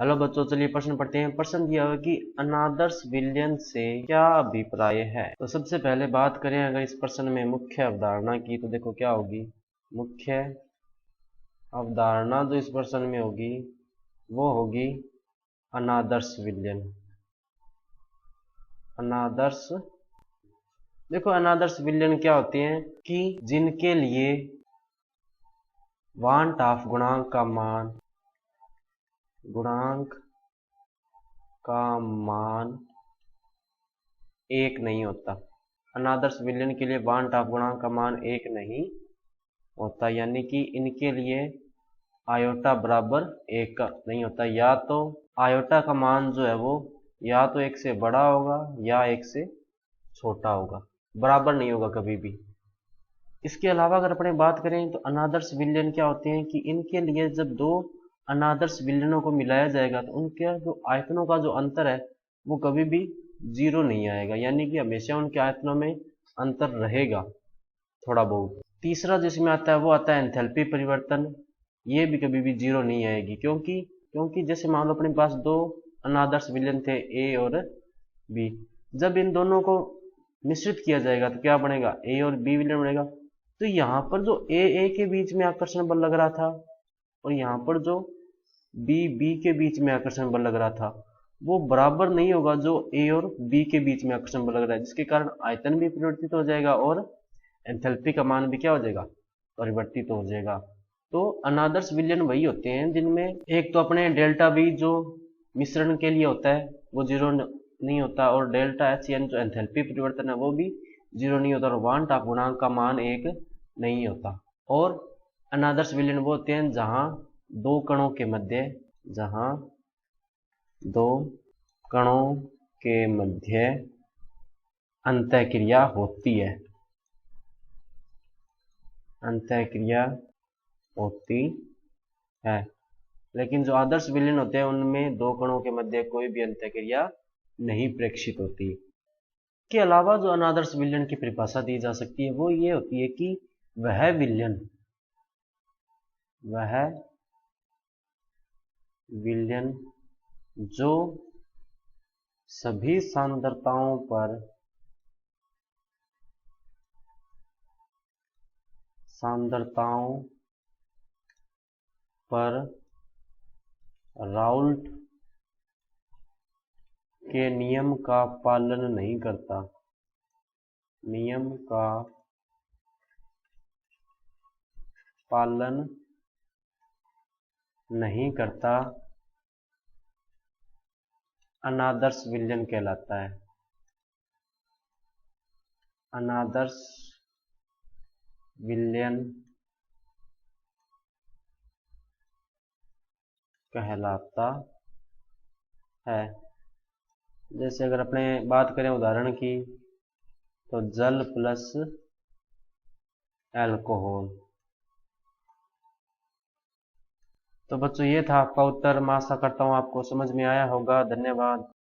Hello बच्चों, चलिए प्रश्न पढ़ते हैं। प्रश्न दिया हुआ कि अनादर्श विलयन से क्या अभिप्राय है। तो सबसे पहले बात करें अगर इस प्रश्न में मुख्य अवधारणा की, तो देखो क्या होगी। मुख्य अवधारणा जो इस प्रश्न में होगी वो होगी अनादर्श विलयन। अनादर्श, देखो अनादर्श विलयन क्या होते हैं कि जिनके लिए वांट ऑफ गुणांक का मान एक नहीं होता। अनादर्श विलयन के लिए वांट ऑफ गुणांक का मान एक नहीं होता, यानी कि इनके लिए आयोटा बराबर एक का नहीं होता। या तो आयोटा का मान जो है वो या तो एक से बड़ा होगा या एक से छोटा होगा, बराबर नहीं होगा कभी भी। इसके अलावा अगर अपने बात करें तो अनादर्श विलयन क्या होते हैं कि इनके लिए जब दो अनादर्श विलयनों को मिलाया जाएगा तो उनके जो आयतनों का जो अंतर है वो कभी भी जीरो नहीं आएगा, यानी कि हमेशा उनके आयतनों में अंतर रहेगा थोड़ा बहुत। तीसरा जिसमें आता है वो आता है एंथैल्पी परिवर्तन। ये भी कभी भी जीरो नहीं आएगी, क्योंकि जैसे मान लो अपने पास दो अनादर्श विलयन थे ए और बी। जब इन दोनों को मिश्रित किया जाएगा तो क्या बनेगा, ए और बी विलयन बनेगा। तो यहाँ पर जो ए के बीच में आकर्षण बल लग रहा था और यहाँ पर जो बी के बीच में आकर्षण बल लग रहा था वो बराबर नहीं होगा जो ए और बी के बीच में आकर्षण बल लग रहा है, जिसके कारण आयतन भी परिवर्तित हो जाएगा और एंथैल्पी का मान भी क्या हो जाएगा, परिवर्तित हो जाएगा। तो अनादर्श विलयन वही होते हैं जिनमें एक तो अपने डेल्टा बी जो मिश्रण के लिए होता है वो जीरो नहीं होता, और डेल्टा एच यानी जो एंथैल्पी परिवर्तन है वो भी जीरो नहीं होता, और वांट ऑफ गुणांक का मान एक नहीं होता। और अनादर्श विलयन वो होते हैं जहां दो कणों के मध्य अंतःक्रिया होती है। लेकिन जो आदर्श विलयन होते हैं उनमें दो कणों के मध्य कोई भी अंतःक्रिया नहीं प्रेक्षित होती। के अलावा जो अनादर्श विलयन की परिभाषा दी जा सकती है वो ये होती है कि वह विलयन जो सभी सांद्रताओं पर राउल्ट के नियम का पालन नहीं करता अनादर्श विलयन कहलाता है। अनादर्श विलयन कहलाता है। जैसे अगर अपने बात करें उदाहरण की तो जल प्लस अल्कोहल। तो बच्चों ये था आपका उत्तर। मैं आशा करता हूँ आपको समझ में आया होगा। धन्यवाद।